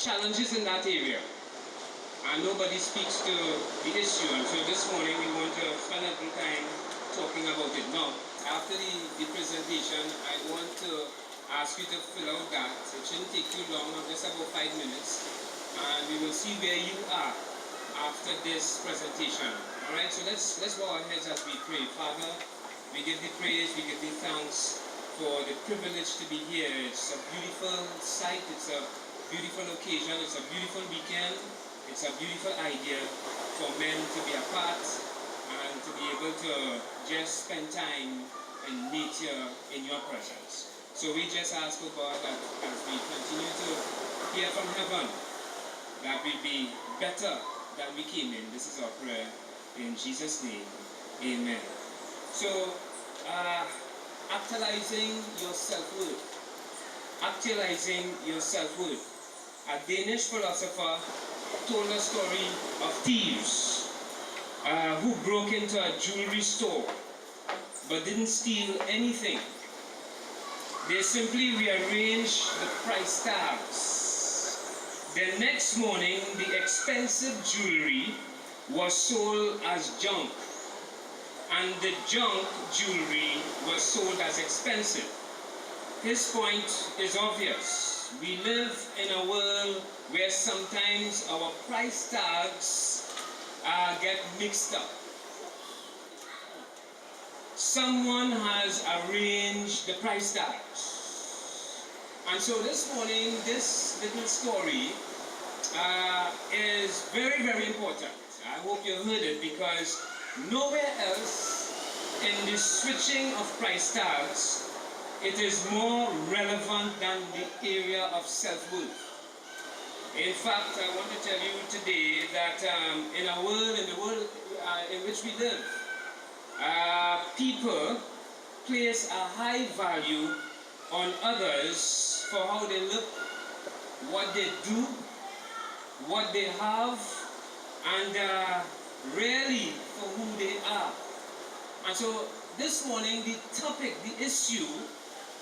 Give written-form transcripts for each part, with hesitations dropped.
challenges in that area. And nobody speaks to the issue. And so this morning we want to spend a little time talking about it. Now, after the presentation, I want to ask you to fill out that. It shouldn't take you long, just about 5 minutes. And we will see where you are after this presentation. Alright, so let's bow our heads as we pray. Father, we give thee praise, we give thee thanks for the privilege to be here. It's a beautiful sight, it's a beautiful occasion, it's a beautiful weekend. It's a beautiful idea for men to be apart and to be able to just spend time in nature in your presence. So we just ask, oh God, that as we continue to hear from heaven, that we be better than we came in. This is our prayer in Jesus' name. Amen. So, actualizing your self-worth. Actualizing your self-worth. A Danish philosopher told a story of thieves who broke into a jewelry store but didn't steal anything. They simply rearranged the price tags. The next morning, the expensive jewelry was sold as junk, and the junk jewelry was sold as expensive. His point is obvious. We live in a world where sometimes our price tags get mixed up. Someone has arranged the price tags. And so this morning, this little story is very, very important. I hope you heard it, because nowhere else in the switching of price tags it is more relevant than the area of self-worth. In fact, I want to tell you today that in the world in which we live, people place a high value on others for how they look, what they do, what they have, and rarely for who they are. And so this morning, the topic, the issue,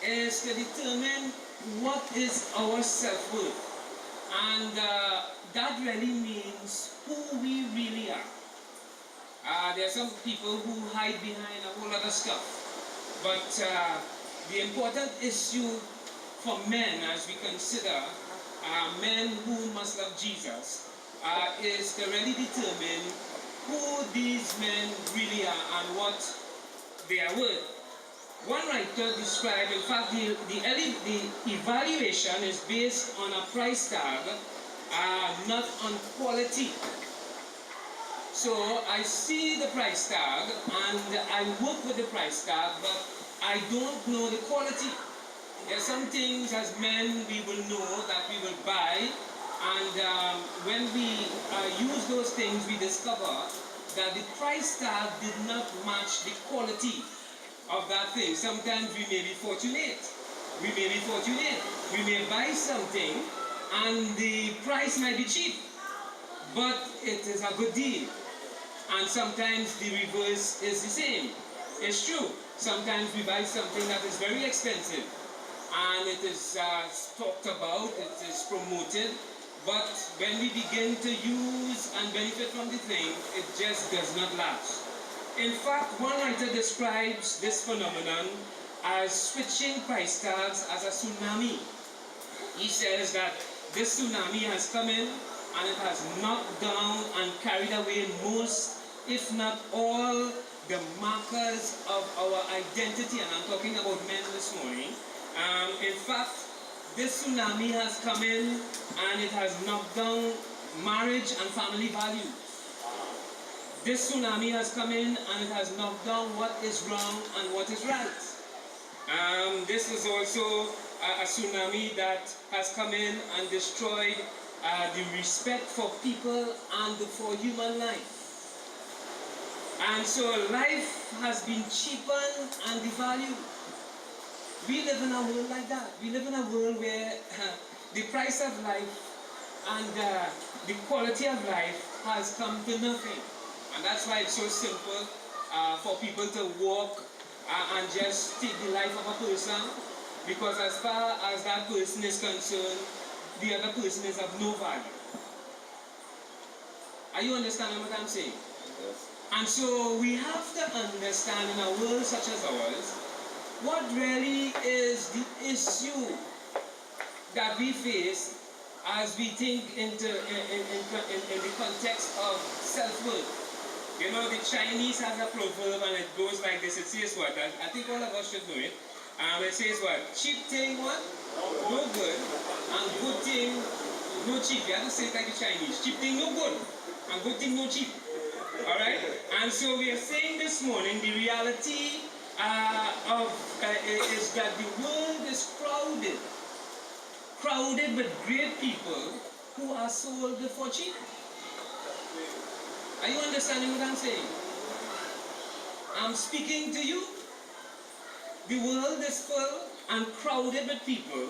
is to determine what is our self-worth. And that really means who we really are. There are some people who hide behind a whole lot of stuff. But the important issue for men, as we consider men who must love Jesus, is to really determine who these men really are and what they are worth. One writer described, in fact, the evaluation is based on a price tag, not on quality. So I see the price tag and I work with the price tag, but I don't know the quality. There are some things as men we will know that we will buy, and when we use those things, we discover that the price tag did not match the quality of that thing. Sometimes we may be fortunate. We may buy something and the price might be cheap, but it is a good deal. And sometimes the reverse is the same. It's true. Sometimes we buy something that is very expensive and it is talked about, it is promoted, but when we begin to use and benefit from the thing, it just does not last. In fact, one writer describes this phenomenon as switching price tags as a tsunami. He says that this tsunami has come in and it has knocked down and carried away most, if not all, the markers of our identity. And I'm talking about men this morning. In fact, this tsunami has come in and it has knocked down marriage and family values. This tsunami has come in and it has knocked down what is wrong and what is right. This is also a tsunami that has come in and destroyed the respect for people and for human life. And so life has been cheapened and devalued. We live in a world like that. We live in a world where the price of life and the quality of life has come to nothing. And that's why it's so simple for people to walk and just take the life of a person, because as far as that person is concerned, the other person is of no value. Are you understanding what I'm saying? Yes. And so we have to understand in a world such as ours, what really is the issue that we face as we think in the context of self-worth. You know, the Chinese has a proverb and it goes like this. It says what? I think all of us should know it. It says what? Cheap thing what? No good. And good thing no cheap. You have to say it like the Chinese. Cheap thing no good. And good thing no cheap. Alright? And so we are saying this morning the reality is that the world is crowded. Crowded with great people who are sold for cheap. Are you understanding what I'm saying? I'm speaking to you. The world is full and crowded with people,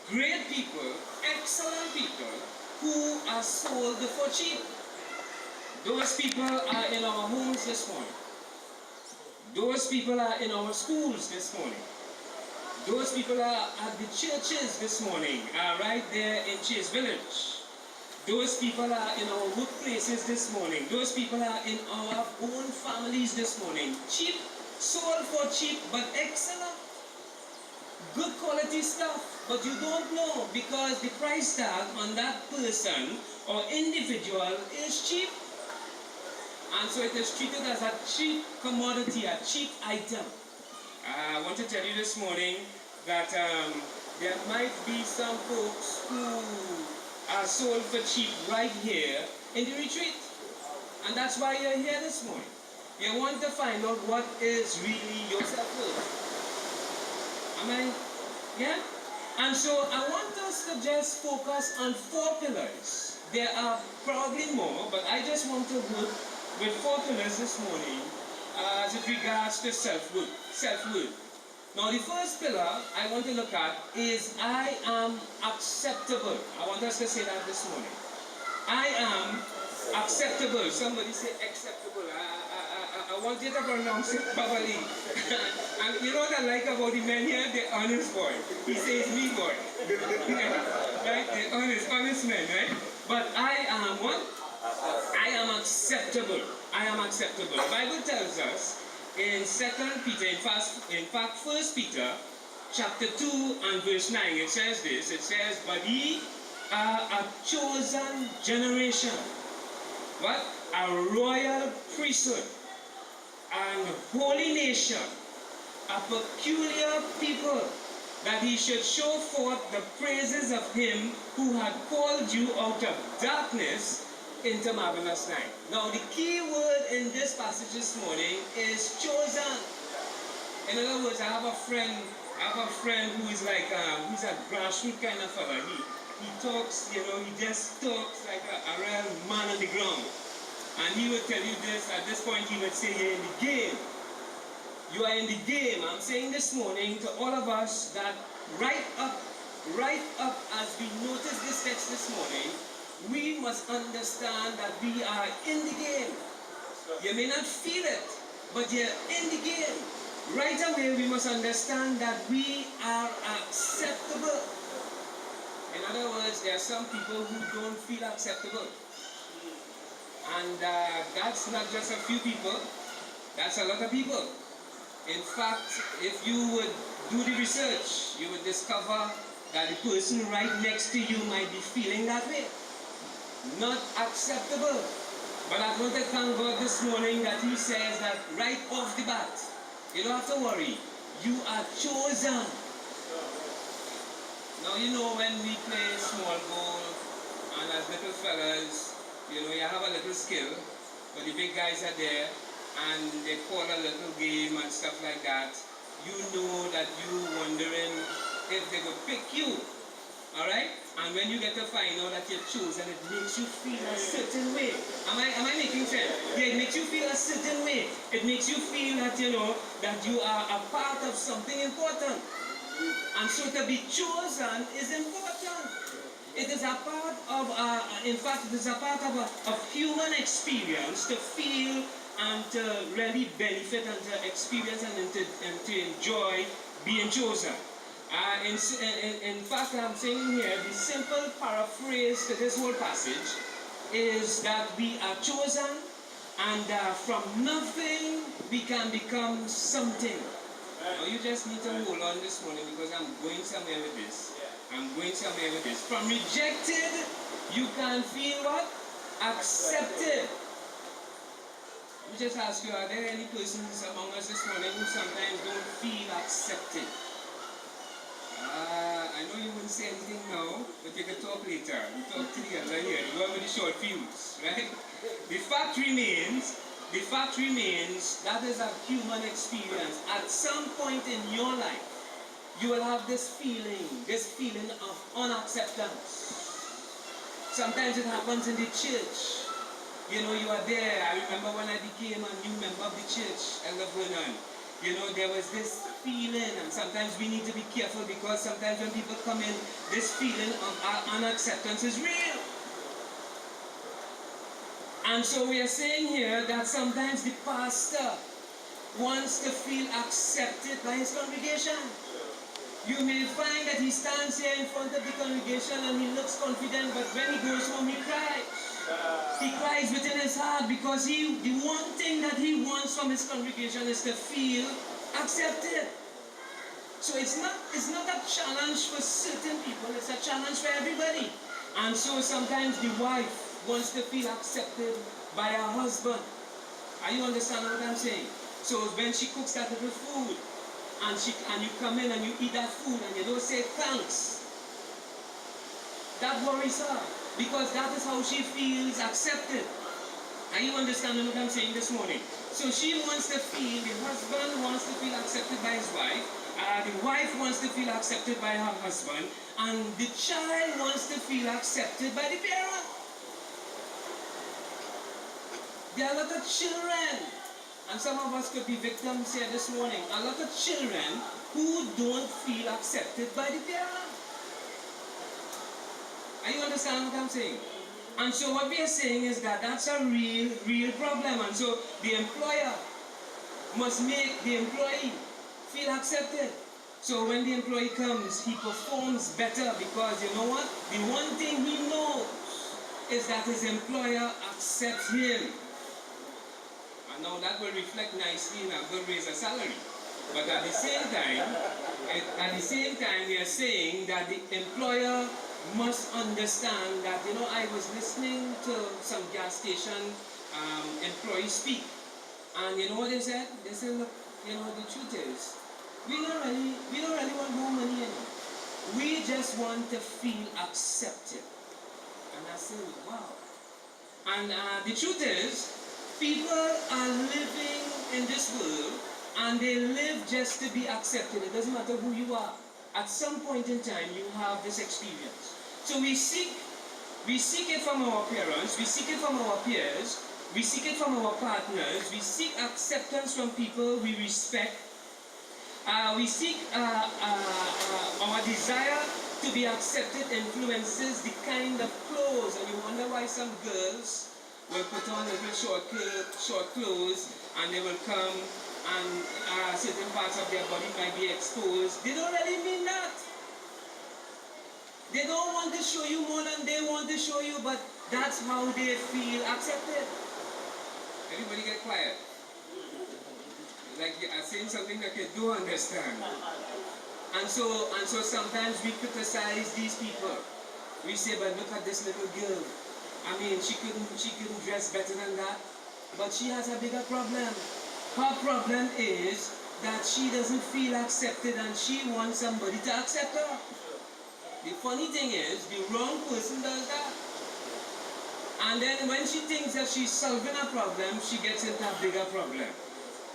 great people, excellent people, who are sold for cheap. Those people are in our homes this morning. Those people are in our schools this morning. Those people are at the churches this morning, right there in Chase Village. Those people are in our workplaces this morning. Those people are in our own families this morning. Cheap, sold for cheap, but excellent. Good quality stuff, but you don't know because the price tag on that person or individual is cheap. And so it is treated as a cheap commodity, a cheap item. I want to tell you this morning that there might be some folks who are sold for cheap right here in the retreat. And that's why you're here this morning. You want to find out what is really your self-worth. Am I? Yeah? And so I want us to just focus on 4 pillars. There are probably more, but I just want to work with 4 pillars this morning as it regards to self-worth. Now the first pillar I want to look at is I am acceptable. I want us to say that this morning. I am acceptable. Somebody say acceptable. I want you to pronounce it properly. And you know what I like about the men here? They're honest boy. He says me boy. Right? They're honest men, right? But I am what? I am acceptable. I am acceptable. The Bible tells us in 2 Peter, in fact 1 Peter chapter 2 and verse 9, it says this. It says, but ye are a chosen generation. What? A royal priesthood and holy nation, a peculiar people, that he should show forth the praises of him who had called you out of darkness into marvelous light. Now the key word in this passage this morning is chosen. In other words, I have a friend who is like he's a grassroots kind of fella. He talks, you know, he just talks like a real man on the ground. And he will tell you this, at this point he would say, you're in the game. You are in the game. I'm saying this morning to all of us that right up as we notice this text this morning, we must understand that we are in the game. You may not feel it, but you're in the game. Right away, we must understand that we are acceptable. In other words, there are some people who don't feel acceptable. And that's not just a few people, that's a lot of people. In fact, if you would do the research, you would discover that the person right next to you might be feeling that way. Not acceptable. But I want to thank God this morning that he says that right off the bat, you don't have to worry, you are chosen. Now you know when we play small ball and as little fellas, you know, you have a little skill, but the big guys are there and they call a little game and stuff like that. You know that you're wondering if they would pick you. Alright? And when you get to find out that you're chosen, it makes you feel a certain way. Am I making sense? Yeah, it makes you feel a certain way. It makes you feel that, you know, that you are a part of something important. And so to be chosen is important. It is a part of, in fact, it is a part of human experience to feel and to really benefit and to experience and to enjoy being chosen. In fact, I'm saying here, the simple paraphrase to this whole passage is that we are chosen, and from nothing we can become something. Now you just need to hold on this morning, because I'm going somewhere with this. I'm going somewhere with this. From rejected, you can feel what? Accepted. Let me just ask you, are there any persons among us this morning who sometimes don't feel accepted? I know you wouldn't say anything now, but you can talk later. You talk to the other here, the one with the short fuse, right? The fact remains, that is a human experience. At some point in your life, you will have this feeling of unacceptance. Sometimes it happens in the church. You know, you are there. I remember when I became a new member of the church, Elder Vernon. You know, there was this feeling, and sometimes we need to be careful, because sometimes when people come in, this feeling of unacceptance is real. And so we are saying here that sometimes the pastor wants to feel accepted by his congregation. You may find that he stands here in front of the congregation and he looks confident, but when he goes home, he cries. He cries within his heart, because the one thing that he wants from his congregation is to feel accepted. So it's not a challenge for certain people, it's a challenge for everybody. And so sometimes the wife wants to feel accepted by her husband. Are you understanding what I'm saying? So when she cooks that little food, and you come in and you eat that food and you don't say thanks, that worries her, because that is how she feels accepted. Are you understanding what I'm saying this morning? So she wants to feel, the husband wants to feel accepted by his wife, the wife wants to feel accepted by her husband, and the child wants to feel accepted by the parent. There are a lot of children, and some of us could be victims here this morning, a lot of children who don't feel accepted by the parent. Are you understanding what I'm saying? And so what we are saying is that that's a real problem. And so the employer must make the employee feel accepted. So when the employee comes, he performs better, because you know what? The one thing he knows is that his employer accepts him. And now that will reflect nicely in a good raise of salary. But at the same time, we are saying that the employer must understand that, you know, I was listening to some gas station employees speak, and you know what they said? They said, look, you know, the truth is, we don't really want more money anymore. We just want to feel accepted. And I said, wow. And the truth is, people are living in this world, and they live just to be accepted. It doesn't matter who you are. At some point in time, you have this experience. So we seek it from our parents, we seek it from our peers, we seek it from our partners, we seek acceptance from people we respect. We seek our desire to be accepted influences the kind of clothes, and you wonder why some girls will put on little short clothes, and they will come and certain parts of their body might be exposed. They don't really mean that. They don't want to show you more than they want to show you, but that's how they feel accepted. Everybody get quiet. Like I'm saying something that you do understand. And so sometimes we criticize these people. We say, but look at this little girl. I mean, she couldn't dress better than that. But she has a bigger problem. Her problem is that she doesn't feel accepted, and she wants somebody to accept her. The funny thing is, the wrong person does that. And then when she thinks that she's solving a problem, she gets into a bigger problem.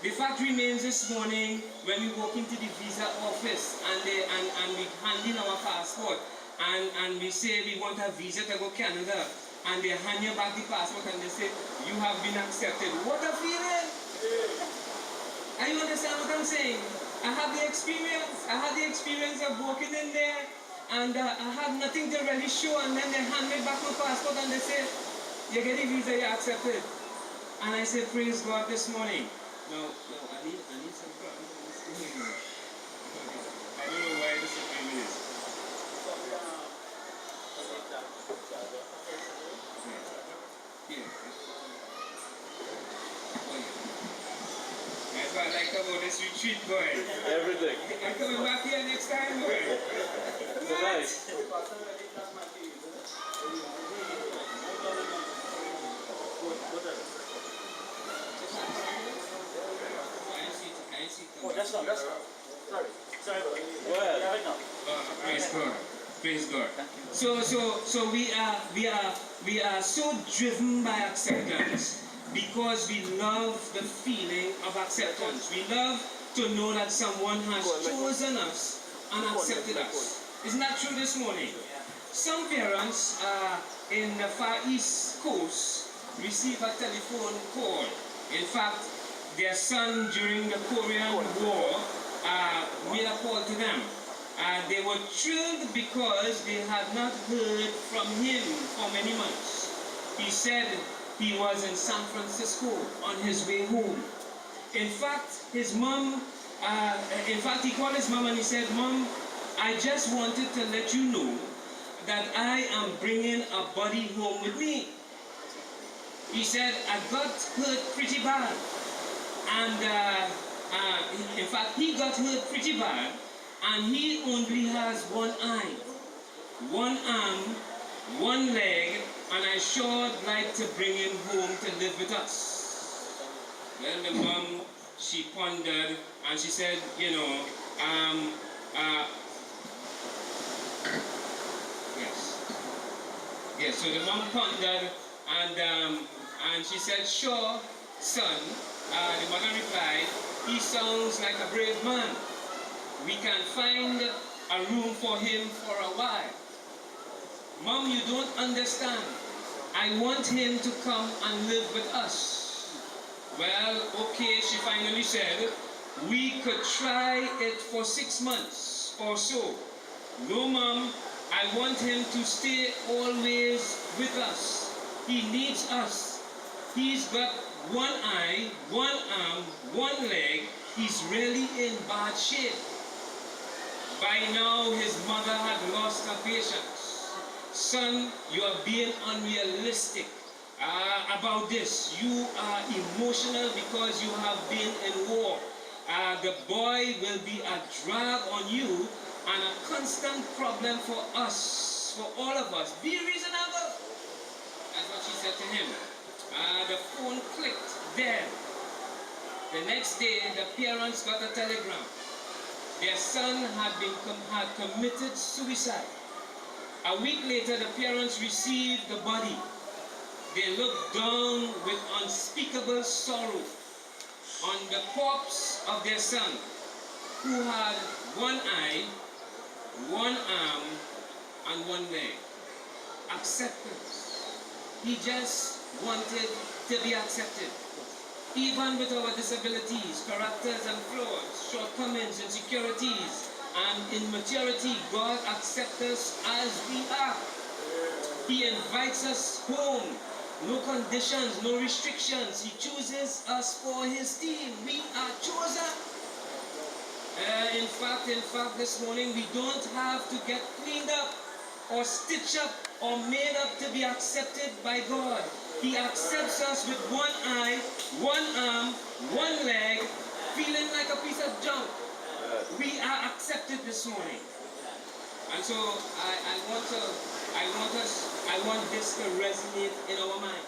The fact remains this morning, when we walk into the visa office and we hand in our passport, and we say we want a visa to go Canada, and they hand you back the passport and they say, you have been accepted. What a feeling! Are you understand what I'm saying? I had the experience of walking in there, and I had nothing to really show, and then they hand me back my passport and they say, you get a visa, you're accepted. And I say, praise God this morning. No, I need some problems. I I don't know why this is. Yeah. That's what I like about this retreat, boy. Everything. I'm coming back here next time, boy. So nice. Oh, that's not. Sorry. Go ahead. Praise God. Praise God. So we are so driven by acceptance because we love the feeling of acceptance. We love to know that someone has chosen us and accepted us. Isn't that true this morning? Some parents in the Far East Coast receive a telephone call. In fact, their son during the Korean War made a call to them. They were thrilled because they had not heard from him for many months. He said he was in San Francisco on his way home. In fact, he called his mom and he said, "Mom, I just wanted to let you know that I am bringing a body home with me." He said, "I got hurt pretty bad." And in fact, he got hurt pretty bad, and he only has one eye, one arm, one leg, and I sure would like to bring him home to live with us. Well, the mom, she pondered, and she said, yes, so the mom pondered, and she said, "Sure, son." The mother replied, "He sounds like a brave man. We can find a room for him for a while." "Mom, you don't understand. I want him to come and live with us." "Well, okay," she finally said, "we could try it for 6 months or so." "No, Mom, I want him to stay always with us. He needs us. He's got one eye, one arm, one leg. He's really in bad shape." By now, his mother had lost her patience. "Son, you are being unrealistic about this. You are emotional because you have been in war. The boy will be a drag on you and a constant problem for us, for all of us. Be reasonable." That's what she said to him. The phone clicked there. The next day, the parents got a telegram. Their son had committed suicide. A week later, the parents received the body. They looked down with unspeakable sorrow on the corpse of their son, who had one eye, one arm, and one leg. Acceptance. He just wanted to be accepted. Even with our disabilities, characters and flaws, shortcomings, insecurities, and immaturity, God accepts us as we are. He invites us home. No conditions, no restrictions. He chooses us for his team. We are chosen. In fact, this morning we don't have to get cleaned up or stitched up or made up to be accepted by God. He accepts us with one eye, one arm, one leg, feeling like a piece of junk. We are accepted this morning. And so I want this to resonate in our mind.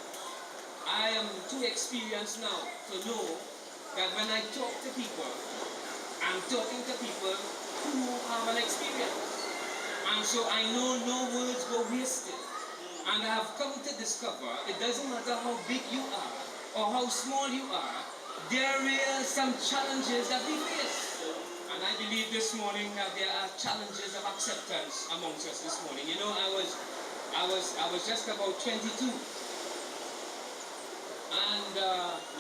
I am too experienced now to know that when I talk to people, I'm talking to people who have an experience. And so I know no words go wasted. And I have come to discover it doesn't matter how big you are or how small you are, there are some challenges that we face. And I believe this morning that there are challenges of acceptance amongst us this morning. You know, I was just about 22. And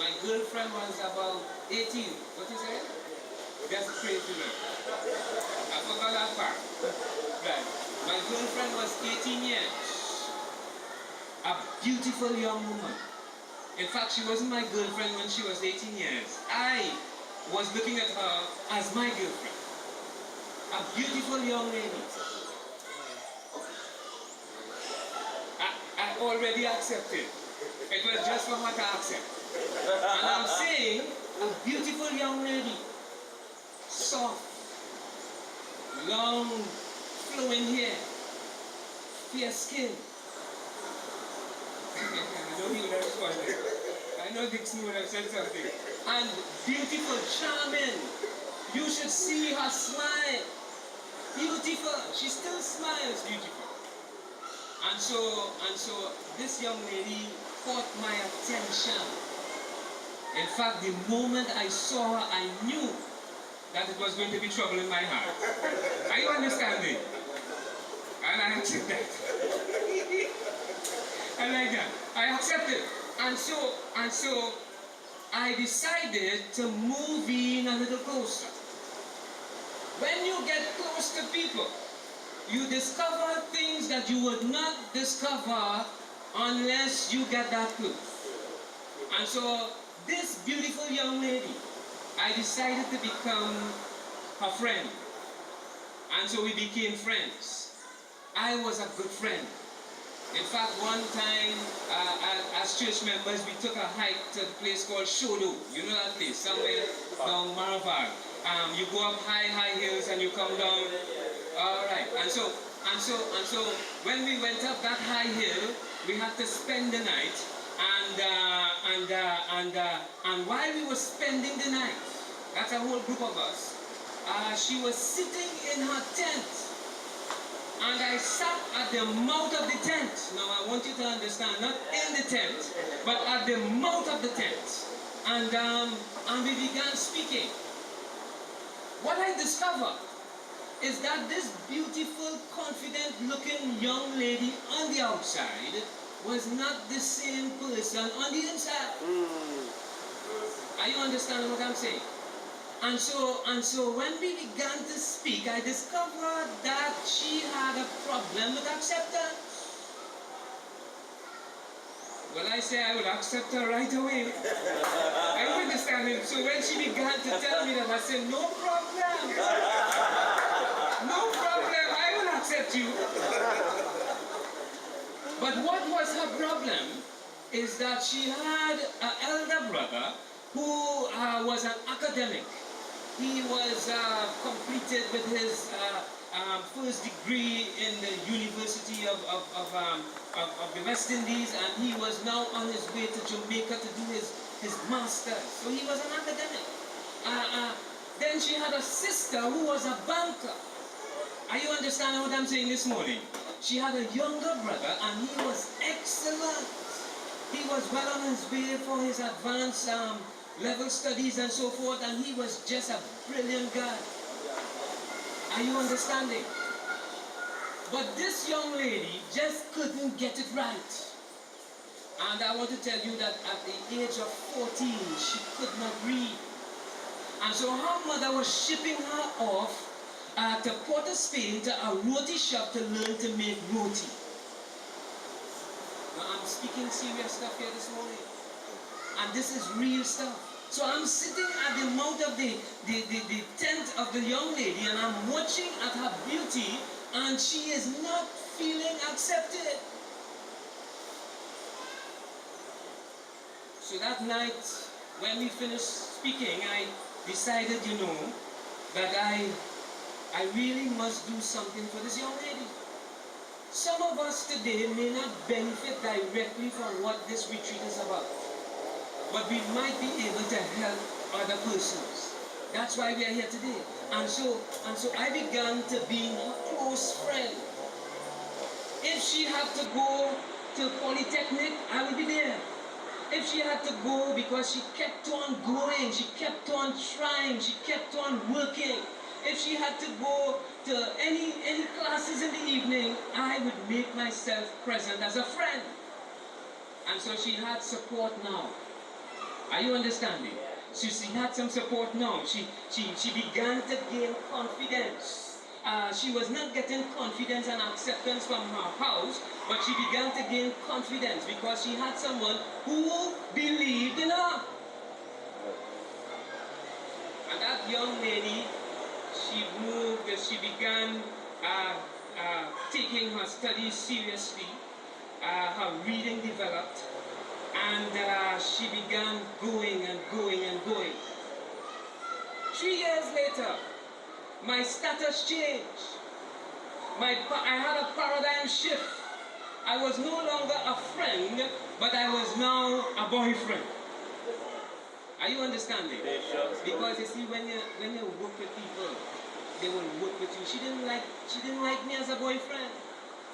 my girlfriend was about 18. What is it? That's crazy, man. I forgot that part. Right. My girlfriend was 18 years. A beautiful young woman. In fact, she wasn't my girlfriend when she was 18 years. I was looking at her as my girlfriend. A beautiful young lady. I already accepted. It was just for her to accept. And I'm saying, a beautiful young lady. Soft, long, flowing hair, fair skin. I know he would have responded. I know Dixon would have said something. And beautiful, charming. You should see her smile. Beautiful. She still smiles beautiful. And so this young lady caught my attention. In fact, the moment I saw her, I knew that it was going to be trouble in my heart. Are you understanding? And I accept that. I like that. I accepted. And so I decided to move in a little closer. When you get close to people, you discover things that you would not discover unless you get that close. And so this beautiful young lady, I decided to become her friend. And so we became friends. I was a good friend. In fact, one time, as church members, we took a hike to a place called Shodo. You know that place, somewhere down Maraval. You go up high hills and you come down. All right. And so when we went up that high hill, we had to spend the night. And while we were spending the night, that's a whole group of us, she was sitting in her tent. And I sat at the mouth of the tent. Now I want you to understand, not in the tent, but at the mouth of the tent. And we began speaking. What I discovered is that this beautiful, confident-looking young lady on the outside was not the same person on the inside. Are you understanding what I'm saying? And so when we began to speak, I discovered that she had a problem with acceptance. Well, I say I would accept her right away. Are you understanding? So when she began to tell me that, I said, no problem. No problem, I will accept you. But what was her problem is that she had an elder brother who was an academic. He was completed with his first degree in the University of the West Indies, and he was now on his way to Jamaica to do his master's. So he was an academic. Then she had a sister who was a banker. Are you understanding what I'm saying this morning? She had a younger brother, and he was excellent. He was well on his way for his advanced level studies and so forth, and he was just a brilliant guy. Are you understanding? But this young lady just couldn't get it right. And I want to tell you that at the age of 14, she could not read. And so her mother was shipping her off to Port of Spain to a roti shop to learn to make roti. Now I'm speaking serious stuff here this morning. And this is real stuff. So I'm sitting at the mouth of the tent of the young lady, and I'm watching at her beauty, and she is not feeling accepted. So that night, when we finished speaking, I decided, that I really must do something for this young lady. Some of us today may not benefit directly from what this retreat is about, but we might be able to help other persons. That's why we are here today. And so I began to be a close friend. If she had to go to Polytechnic, I would be there. If she had to go because she kept on going, she kept on trying, she kept on working. If she had to go to any classes in the evening, I would make myself present as a friend. And so she had support now. Are you understanding? So she had some support now. She began to gain confidence. She was not getting confidence and acceptance from her house, but she began to gain confidence because she had someone who believed in her. And that young lady, she moved, she began taking her studies seriously. Her reading developed, and she began going and going and going. 3 years later, my status changed. I had a paradigm shift. I was no longer a friend, but I was now a boyfriend. Are you understanding? Because you see, when you work with people, they will work with you. She didn't like me as a boyfriend.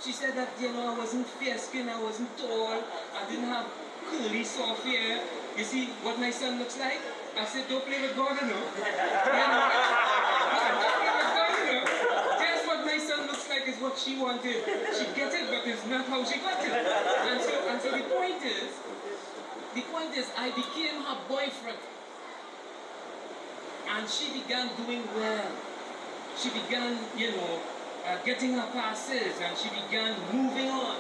She said that, you know, I wasn't fair-skinned, I wasn't tall, I didn't have curly, soft hair. You see what my son looks like? I said, don't play with God, you know. Don't play with God, you know. Just what my son looks like is what she wanted. She gets it, but it's not how she got it. And so the point is, I became her boyfriend. And she began doing well. She began, you know, getting her passes, and she began moving on.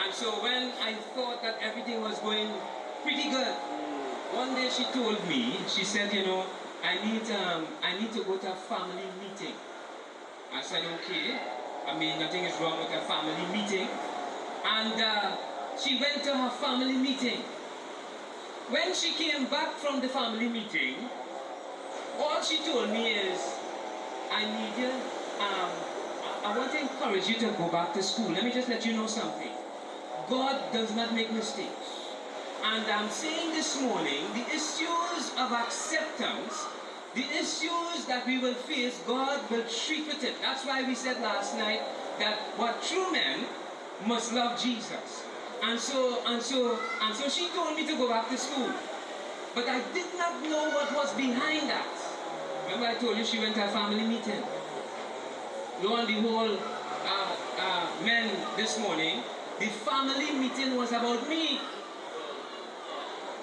And so when I thought that everything was going pretty good, one day she told me, she said, you know, I need to go to a family meeting. I said, okay. I mean, nothing is wrong with a family meeting. And she went to her family meeting. When she came back from the family meeting, all she told me is, I need you, I want to encourage you to go back to school. Let me just let you know something. God does not make mistakes. And I'm saying this morning, the issues of acceptance, the issues that we will face, God will treat with it. That's why we said last night that what true men must love Jesus. And so she told me to go back to school. But I did not know what was behind that. Remember I told you she went to a family meeting. Lo and behold, men this morning, the family meeting was about me.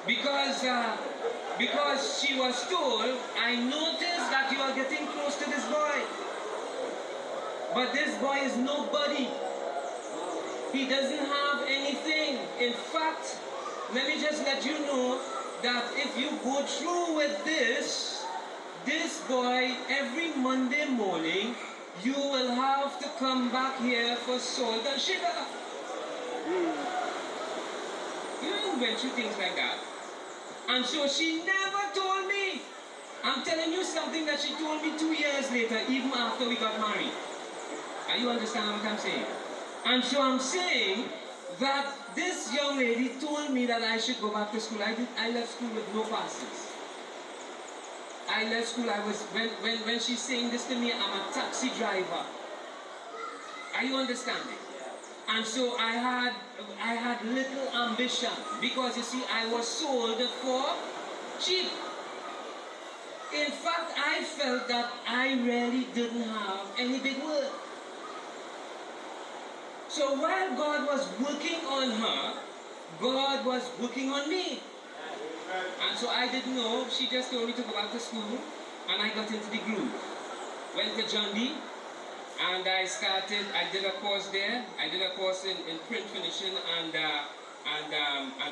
Because she was told, I noticed that you are getting close to this boy. But this boy is nobody. He doesn't have anything. In fact, let me just let you know that if you go through with this boy, every Monday morning, you will have to come back here for salt and sugar. You went through things like that. And so she never told me. I'm telling you something that she told me 2 years later, even after we got married. Are you understanding what I'm saying? And so I'm saying that this young lady told me that I should go back to school. I left school with no passes. I left school, when she's saying this to me, I'm a taxi driver. Are you understanding? And so I had little ambition, because you see, I was sold for cheap. In fact, I felt that I really didn't have any big work. So while God was working on her, God was working on me. And so I didn't know. She just told me to go back to school, and I got into the groove. Went to John D, and I did a course there. I did a course in print finishing and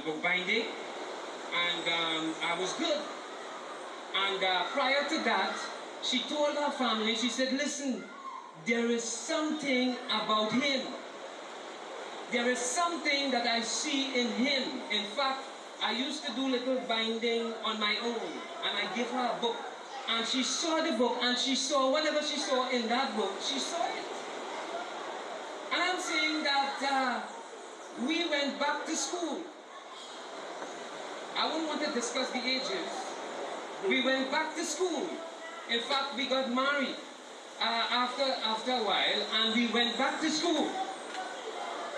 book binding, and I was good. And prior to that, she told her family, she said, listen, there is something about him. There is something that I see in him. In fact, I used to do little binding on my own, and I gave her a book. And she saw the book, and she saw whatever she saw in that book, she saw it. And I'm saying that we went back to school. I wouldn't want to discuss the ages. We went back to school. In fact, we got married after a while, and we went back to school.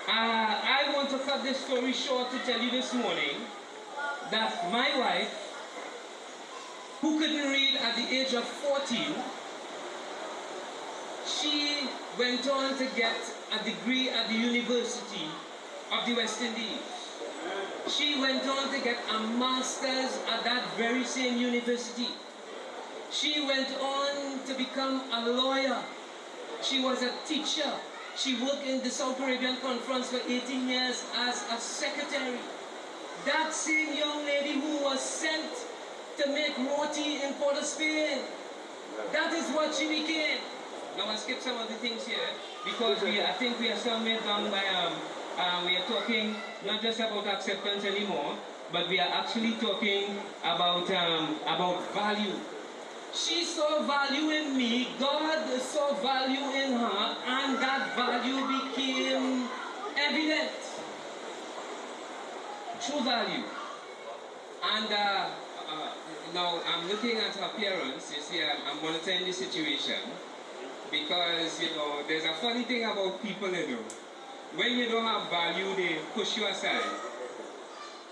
I want to cut this story short to tell you this morning that my wife, who couldn't read at the age of 14, she went on to get a degree at the University of the West Indies. She went on to get a master's at that very same university. She went on to become a lawyer. She was a teacher. She worked in the South Arabian Conference for 18 years as a secretary. That same young lady who was sent to make roti in Port of Spain, That is what she became. Now I skip some of the things here because I think we are somewhere down by we are talking not just about acceptance anymore, but we are actually talking about value. She saw value in me, God saw value in her, and that value became evident. True value. And now I'm looking at her parents. You see, I'm monitoring the situation because, you know, there's a funny thing about people, you know. When you don't have value, they push you aside.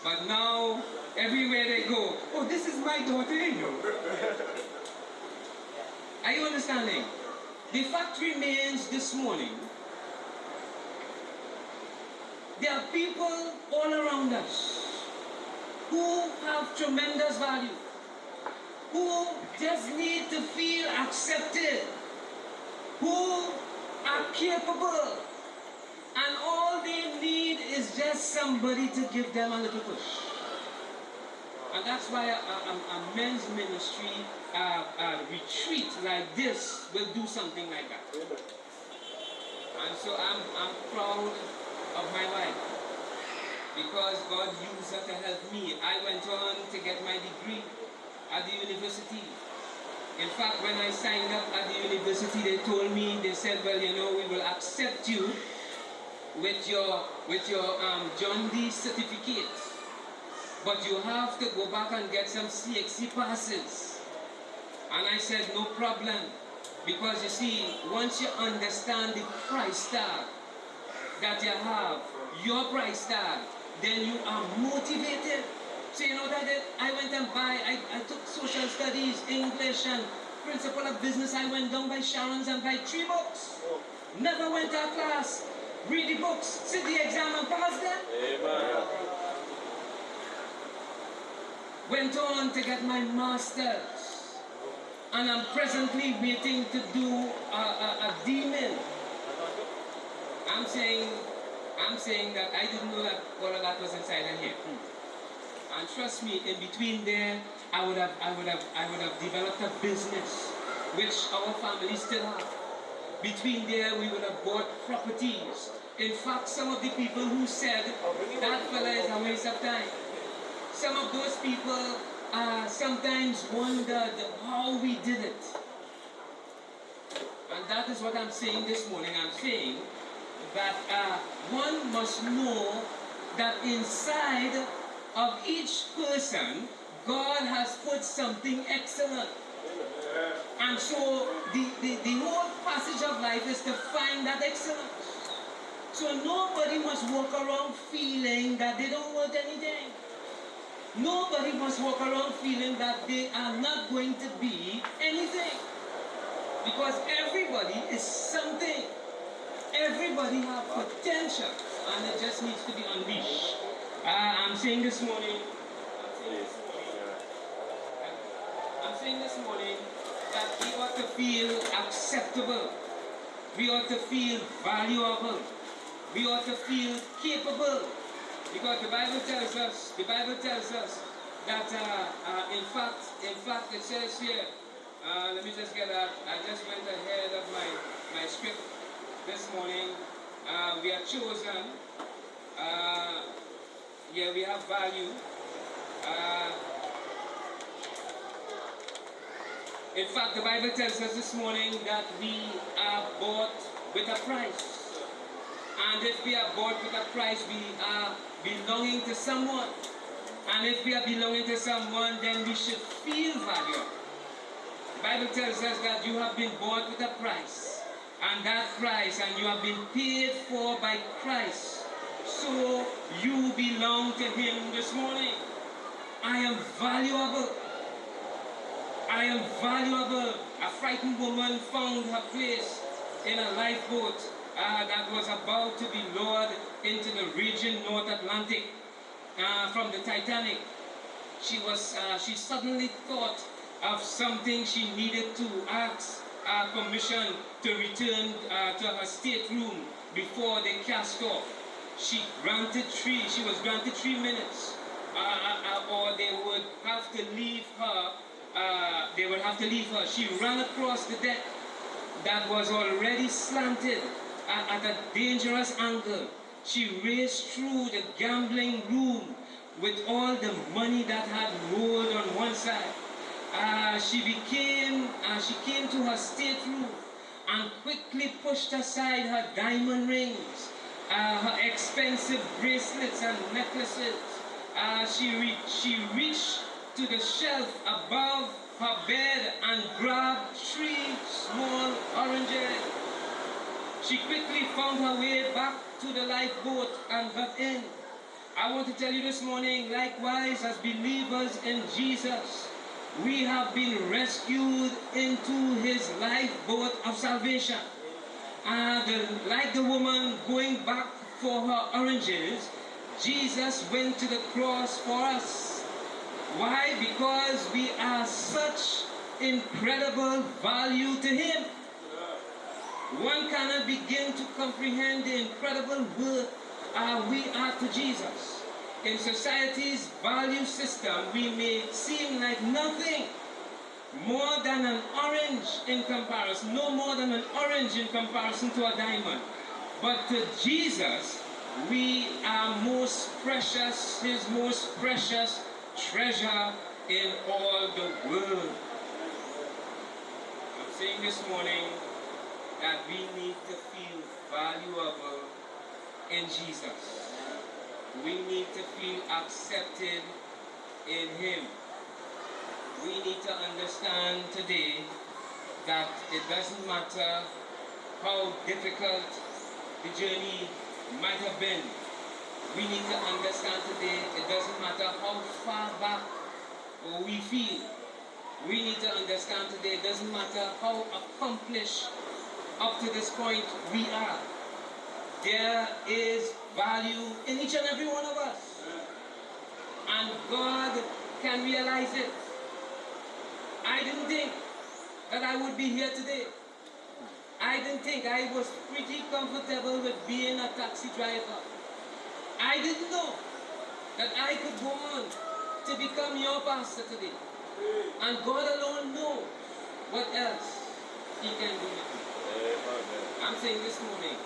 But now, everywhere they go, oh, this is my daughter, you know. Are you understanding? The fact remains this morning, there are people all around us who have tremendous value, who just need to feel accepted, who are capable, and all they need is just somebody to give them a little push. And that's why a men's ministry retreat like this will do something like that. And so I'm proud of my wife because God used her to help me. I went on to get my degree at the university. In fact, when I signed up at the university, they told me, they said, well, you know, we will accept you with your John D certificate. But you have to go back and get some CXC passes. And I said, no problem. Because you see, once you understand the price tag that you have, your price tag, then you are motivated. So you know that I went and I took social studies, English, and principle of business. I went down by Sharon's and buy 3 books. Never went to a class. Read the books, sit the exam and pass them. Amen. Went on to get my master's, and I'm presently waiting to do a D-Min. I'm saying that I didn't know that all of that was inside of here. And trust me, in between there, I would have developed a business, which our family still have. Between there, we would have bought properties. In fact, some of the people who said that fella is a waste of time, some of those people sometimes wondered how we did it. And that is what I'm saying this morning. I'm saying that one must know that inside of each person, God has put something excellent. And so the whole passage of life is to find that excellence. So nobody must walk around feeling that they don't want anything. Nobody must walk around feeling that they are not going to be anything. Because everybody is something. Everybody has potential, and it just needs to be unleashed. I'm saying this morning that we ought to feel acceptable. We ought to feel valuable. We ought to feel capable. Because the Bible tells us that in fact it says here, let me just get that. I just went ahead of my script this morning. We are chosen. Yeah, we have value. In fact, the Bible tells us this morning that we are bought with a price. And if we are bought with a price, we are belonging to someone. And if we are belonging to someone, then we should feel valuable. The Bible tells us that you have been bought with a price. And that price, and you have been paid for by Christ. So you belong to Him this morning. I am valuable. I am valuable. A frightened woman found her place in a lifeboat that was about to be lowered into the raging North Atlantic from the Titanic. She suddenly thought of something she needed to ask permission to return to her stateroom before they cast off. She was granted 3 minutes, or they would have to leave her they would have to leave her. She ran across the deck that was already slanted at a dangerous angle. She raced through the gambling room with all the money that had rolled on one side. She came to her stateroom and quickly pushed aside her diamond rings, her expensive bracelets and necklaces. She reached to the shelf above her bed and grabbed 3 small oranges. She quickly found her way back to the lifeboat and got in. I want to tell you this morning, likewise, as believers in Jesus, we have been rescued into his lifeboat of salvation. Like the woman going back for her oranges, Jesus went to the cross for us. Why? Because we are such incredible value to him. One cannot begin to comprehend the incredible worth we are to Jesus. In society's value system, we may seem like nothing more than an orange in comparison, no more than an orange in comparison to a diamond. But to Jesus, we are most precious, his most precious treasure in all the world. I'm saying this morning that we need to feel valuable in Jesus. We need to feel accepted in him. We need to understand today that it doesn't matter how difficult the journey might have been. We need to understand today it doesn't matter how far back we feel. We need to understand today it doesn't matter how accomplished up to this point we are. There is value in each and every one of us. And God can realize it. I didn't think that I would be here today. I didn't think. I was pretty comfortable with being a taxi driver. I didn't know that I could go on to become your pastor today. And God alone knows what else he can do. I'm saying this morning,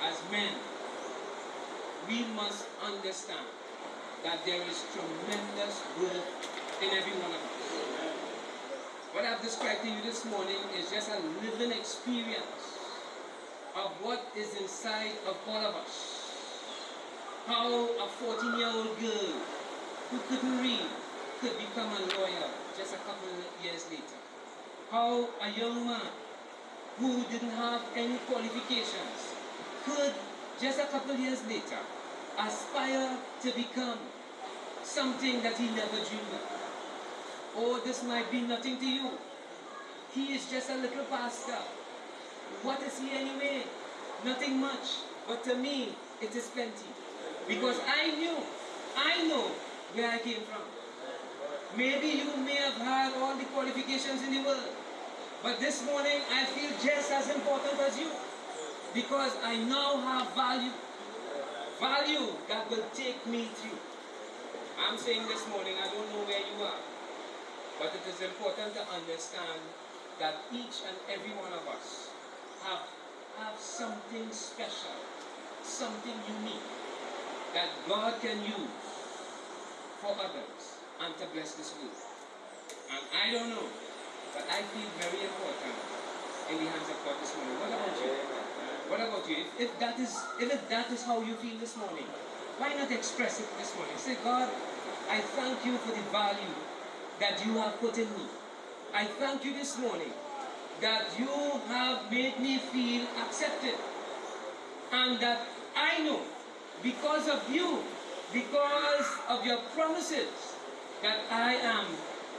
as men, we must understand that there is tremendous worth in every one of us. What I've described to you this morning is just a living experience of what is inside of all of us. How a 14-year-old girl who couldn't read could become a lawyer just a couple of years later. How a young man who didn't have any qualifications could, just a couple of years later, aspire to become something that he never dreamed of. Oh, this might be nothing to you. He is just a little pastor. What is he anyway? Nothing much. But to me, it is plenty. Because I know where I came from. Maybe you may have had all the qualifications in the world. But this morning, I feel just as important as you. Because I now have value. Value that will take me through. I'm saying this morning, I don't know where you are. But it is important to understand that each and every one of us have something special, something unique that God can use for others and to bless this world. And I don't know, but I feel very important in the hands of God this morning. What about you? What about you? If that is how you feel this morning, why not express it this morning? Say, God, I thank you for the value that you have put in me. I thank you this morning that you have made me feel accepted. And that I know, because of you, because of your promises, that I am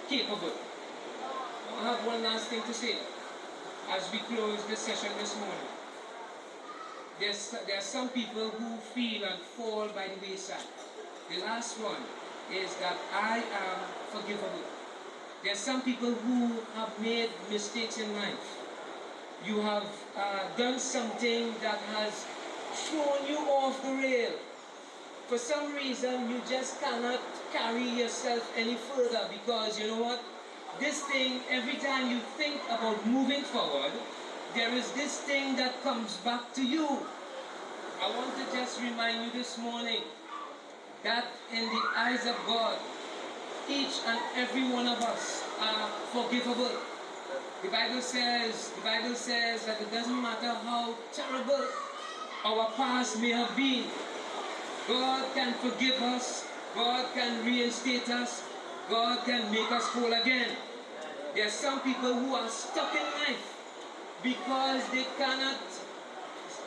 capable. I have one last thing to say as we close this session this morning. There are some people who feel and fall by the wayside. The last one is that I am forgivable. There are some people who have made mistakes in life. You have done something that has thrown you off the rail. For some reason, you just cannot carry yourself any further because, you know what? this thing, every time you think about moving forward, there is this thing that comes back to you. I want to just remind you this morning that in the eyes of God, each and every one of us are forgivable. The Bible says that it doesn't matter how terrible our past may have been, God can forgive us, God can reinstate us, God can make us whole again. There are some people who are stuck in life because they cannot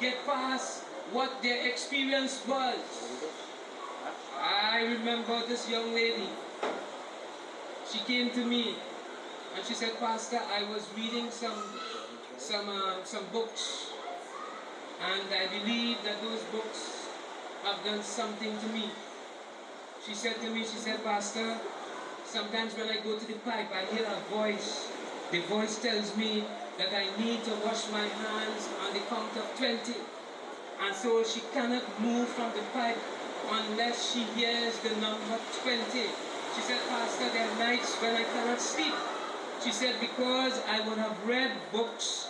get past what their experience was. I remember this young lady. She came to me and she said, Pastor, I was reading some books, and I believe that those books have done something to me. She said to me, Pastor, sometimes when I go to the pipe, I hear a voice. The voice tells me that I need to wash my hands on the count of 20. And so she cannot move from the pipe unless she hears the number 20. She said, Pastor, there are nights when I cannot sleep. She said, because I would have read books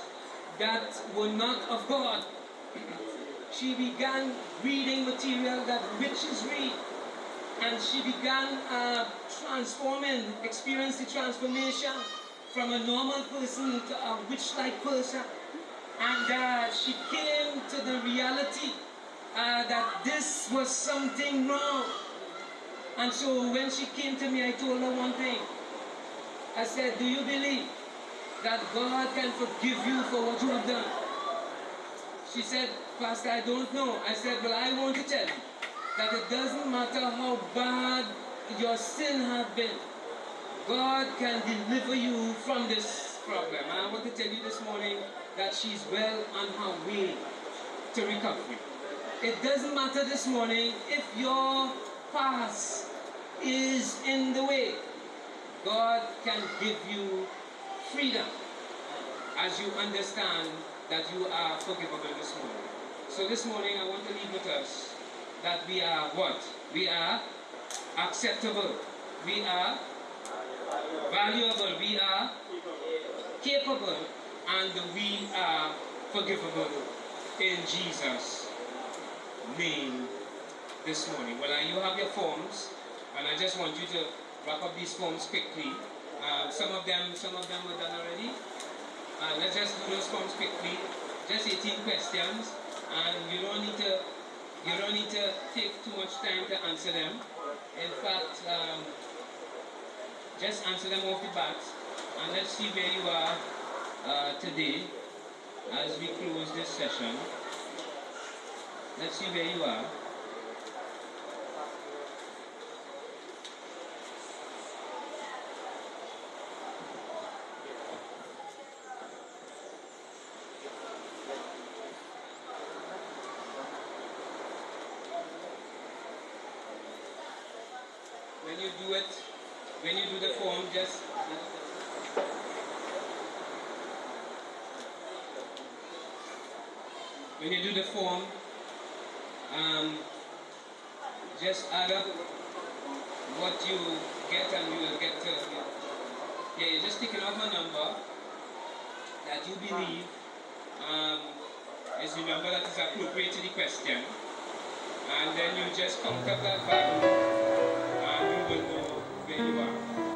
that were not of God. She began reading material that witches read. And she began experienced the transformation from a normal person to a witch-like person. And she came to the reality that this was something wrong. And so when she came to me, I told her one thing. I said, do you believe that God can forgive you for what you have done? She said, Pastor, I don't know. I said, well, I want to tell you that it doesn't matter how bad your sin have been. God can deliver you from this problem. And I want to tell you this morning that she's well on her way to recovery. It doesn't matter this morning if your past is in the way. God can give you freedom as you understand that you are forgivable this morning. So this morning I want to leave with us that we are what? We are acceptable. We are valuable. We are capable. And we are forgivable in Jesus' name this morning. Well, you have your forms, and I just want you to wrap up these forms quickly. Some of them were done already. Let's just do those forms quickly. Just 18 questions, and you don't need to take too much time to answer them. In fact, just answer them off the bat, and let's see where you are today as we close this session. Let's see where you are. When you do the form, just when you do the form, just add up what you get, and you will get to, you're just taking off a number that you believe is the number that is appropriate to the question, and then you just count up that value, and you will know where you are.